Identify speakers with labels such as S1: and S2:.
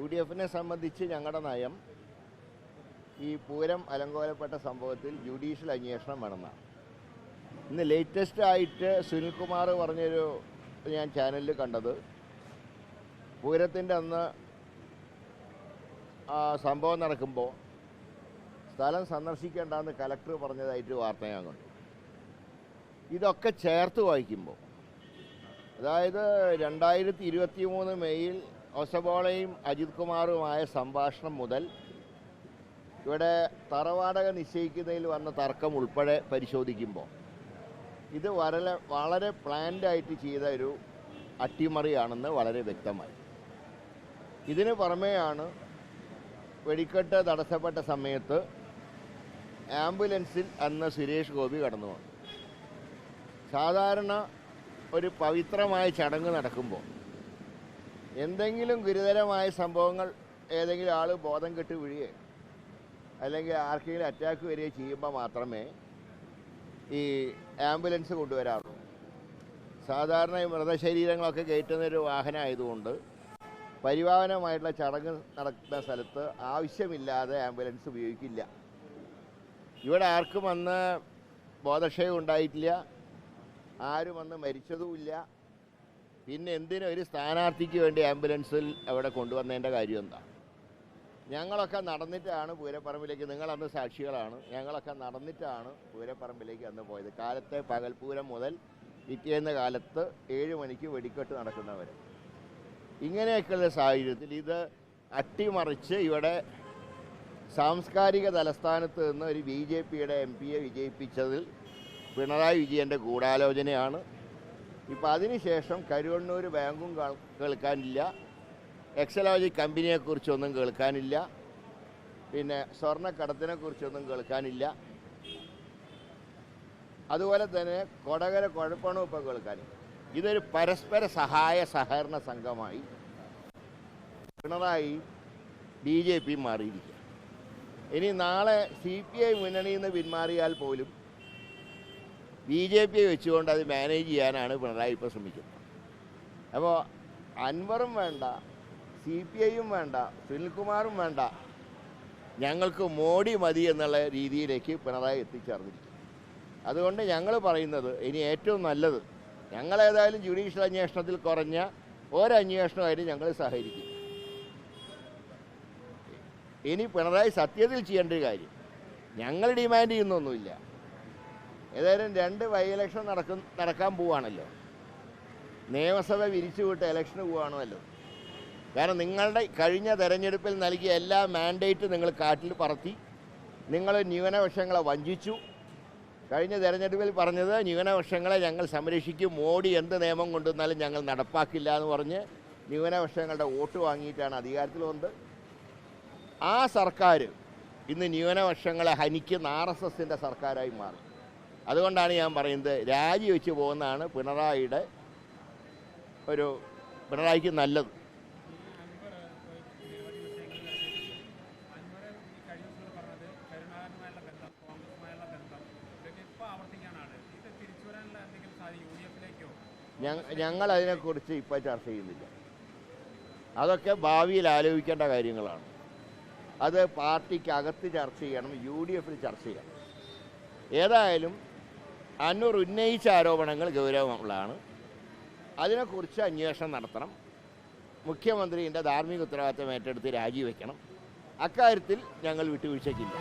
S1: UDFനെ സംബന്ധിച്ച് ഞങ്ങളുടെ നയം ഈ പൂരം അലങ്കോലപ്പെട്ട സംഭവത്തിൽ ജുഡീഷ്യൽ അന്വേഷണം വേണമെന്നാണ്. ഇന്ന് ലേറ്റസ്റ്റ് ആയിട്ട് സുനിൽകുമാർ പറഞ്ഞൊരു ഞാൻ ചാനലിൽ കണ്ടത്, പൂരത്തിൻ്റെ അന്ന് സംഭവം നടക്കുമ്പോൾ സ്ഥലം സന്ദർശിക്കേണ്ടെന്ന് കലക്ടർ പറഞ്ഞതായിട്ട് വാർത്ത ഞാൻ കണ്ടു. ഇതൊക്കെ ചേർത്ത് വായിക്കുമ്പോൾ, അതായത് 2023 മെയ്യിൽ ഒസബോളയും അജിത് കുമാറുമായ സംഭാഷണം മുതൽ ഇവിടെ തറവാടക നിശ്ചയിക്കുന്നതിൽ വന്ന തർക്കം ഉൾപ്പെടെ പരിശോധിക്കുമ്പോൾ ഇത് വളരെ പ്ലാൻഡായിട്ട് ചെയ്ത ഒരു അട്ടിമറിയാണെന്ന് വളരെ വ്യക്തമായി. ഇതിന് പുറമെയാണ് വെടിക്കെട്ട് തടസ്സപ്പെട്ട സമയത്ത് ആംബുലൻസിൽ അന്ന് സുരേഷ് ഗോപി കടന്നു വന്നു. സാധാരണ ഒരു പവിത്രമായ ചടങ്ങ് നടക്കുമ്പോൾ എന്തെങ്കിലും ഗുരുതരമായ സംഭവങ്ങൾ, ഏതെങ്കിലും ആൾ ബോധം കെട്ട് വീഴുകയോ അല്ലെങ്കിൽ ആർക്കെങ്കിലും അറ്റാക്ക് വരികയോ ചെയ്യുമ്പോൾ മാത്രമേ ഈ ആംബുലൻസ് കൊണ്ടുവരാറുള്ളൂ. സാധാരണ ഈ മൃതശരീരങ്ങളൊക്കെ കയറ്റുന്നൊരു വാഹനമായതുകൊണ്ട് പരിപാവനമായിട്ടുള്ള ചടങ്ങ് നടക്കുന്ന സ്ഥലത്ത് ആവശ്യമില്ലാതെ ആംബുലൻസ് ഉപയോഗിക്കില്ല. ഇവിടെ ആർക്കും അന്ന് ബോധക്ഷയം ഉണ്ടായിട്ടില്ല, ആരും അന്ന് മരിച്ചതുമില്ല. പിന്നെ എന്തിനും ഒരു സ്ഥാനാർത്ഥിക്ക് വേണ്ടി ആംബുലൻസിൽ അവിടെ കൊണ്ടുവന്നതിൻ്റെ കാര്യം എന്താ? ഞങ്ങളൊക്കെ നടന്നിട്ടാണ് പൂരപ്പറമ്പിലേക്ക്, നിങ്ങളന്ന് സാക്ഷികളാണ്, ഞങ്ങളൊക്കെ നടന്നിട്ടാണ് പൂരപ്പറമ്പിലേക്ക് അന്ന് പോയത്. കാലത്തെ പകൽപൂരം മുതൽ പിറ്റേന്ന കാലത്ത് 7 മണിക്ക് വെടിക്കെട്ട് നടക്കുന്നവരെ. ഇങ്ങനെയൊക്കെയുള്ള സാഹചര്യത്തിൽ ഇത് അട്ടിമറിച്ച് ഇവിടെ സാംസ്കാരിക തലസ്ഥാനത്ത് നിന്ന് ഒരു BJPയുടെ MP വിജയിപ്പിച്ചതിൽ പിണറായി വിജയൻ്റെ ഗൂഢാലോചനയാണ്. ഇപ്പോൾ അതിനുശേഷം കരുവണ്ണൂർ ബാങ്കും കേൾക്കാനില്ല, എക്സലോജി കമ്പനിയെക്കുറിച്ചൊന്നും കേൾക്കാനില്ല, പിന്നെ സ്വർണ്ണക്കടത്തിനെക്കുറിച്ചൊന്നും കേൾക്കാനില്ല, അതുപോലെ തന്നെ കൊടകര കുഴപ്പണവും ഇപ്പോൾ കേൾക്കാനില്ല. ഇതൊരു പരസ്പര സഹായ സഹകരണ സംഘമായി പിണറായി BJP മാറിയിരിക്കുക. ഇനി നാളെ CPI മുന്നണിയിൽ നിന്ന് പിന്മാറിയാൽ പോലും BJP വെച്ചുകൊണ്ട് അത് മാനേജ് ചെയ്യാനാണ് പിണറായി ഇപ്പോൾ ശ്രമിക്കുന്നത്. അപ്പോൾ അൻവറും വേണ്ട, CPIയും വേണ്ട, സുനിൽകുമാറും വേണ്ട, ഞങ്ങൾക്ക് മോഡി മതി എന്നുള്ള രീതിയിലേക്ക് പിണറായി എത്തിച്ചേർന്നിരിക്കും. അതുകൊണ്ട് ഞങ്ങൾ പറയുന്നത് ഇനി ഏറ്റവും നല്ലത്, ഞങ്ങളേതായാലും ജുഡീഷ്യൽ അന്വേഷണത്തിൽ കുറഞ്ഞ ഒരന്വേഷണമായിട്ട് ഞങ്ങൾ സഹകരിക്കും. ഇനി പിണറായി സത്യത്തിൽ ചെയ്യേണ്ട ഒരു കാര്യം, ഞങ്ങൾ ഡിമാൻഡ് ചെയ്യുന്നൊന്നുമില്ല, ഏതായാലും 2 ബൈ-ഇലക്ഷൻ നടക്കാൻ പോവുകയാണല്ലോ, നിയമസഭ വിരിച്ചുവിട്ട് ഇലക്ഷന് പോവുകയാണല്ലോ. കാരണം നിങ്ങളുടെ കഴിഞ്ഞ തെരഞ്ഞെടുപ്പിൽ നൽകിയ എല്ലാ മാൻഡേറ്റ് നിങ്ങൾ കാറ്റിൽ പറത്തി, നിങ്ങൾ ന്യൂനപക്ഷങ്ങളെ വഞ്ചിച്ചു. കഴിഞ്ഞ തെരഞ്ഞെടുപ്പിൽ പറഞ്ഞത് ന്യൂനപക്ഷങ്ങളെ ഞങ്ങൾ സംരക്ഷിക്കും, മോഡി എന്ത് നിയമം കൊണ്ടുവന്നാലും ഞങ്ങൾ നടപ്പാക്കില്ല എന്ന് പറഞ്ഞ് ന്യൂനപക്ഷങ്ങളുടെ വോട്ട് വാങ്ങിയിട്ടാണ് അധികാരത്തിൽ വന്നത്. ആ സർക്കാർ ഇന്ന് ന്യൂനപക്ഷങ്ങളെ ഹനിക്കുന്ന RSSൻ്റെ സർക്കാരായി മാറി. അതുകൊണ്ടാണ് ഞാൻ പറയുന്നത്, രാജിവെച്ച് പോകുന്നതാണ് പിണറായിക്ക് നല്ലത്. ഞങ്ങൾ അതിനെക്കുറിച്ച് ഇപ്പോൾ ചർച്ച ചെയ്യുന്നില്ല. അതൊക്കെ ഭാവിയിൽ ആലോചിക്കേണ്ട കാര്യങ്ങളാണ്. അത് പാർട്ടിക്കകത്ത് ചർച്ച ചെയ്യണം, UDFൽ ചർച്ച ചെയ്യണം. ഏതായാലും അന്നൂർ ഉന്നയിച്ച ആരോപണങ്ങൾ ഗൗരവമുള്ളതാണ്. അതിനെക്കുറിച്ച് അന്വേഷണം നടത്തണം. മുഖ്യമന്ത്രിയുടെ ധാർമ്മിക ഉത്തരവാദിത്തം ഏറ്റെടുത്ത് രാജിവെക്കണം. അക്കാര്യത്തിൽ ഞങ്ങൾ വിട്ടുവീഴ്ചയ്ക്കില്ല.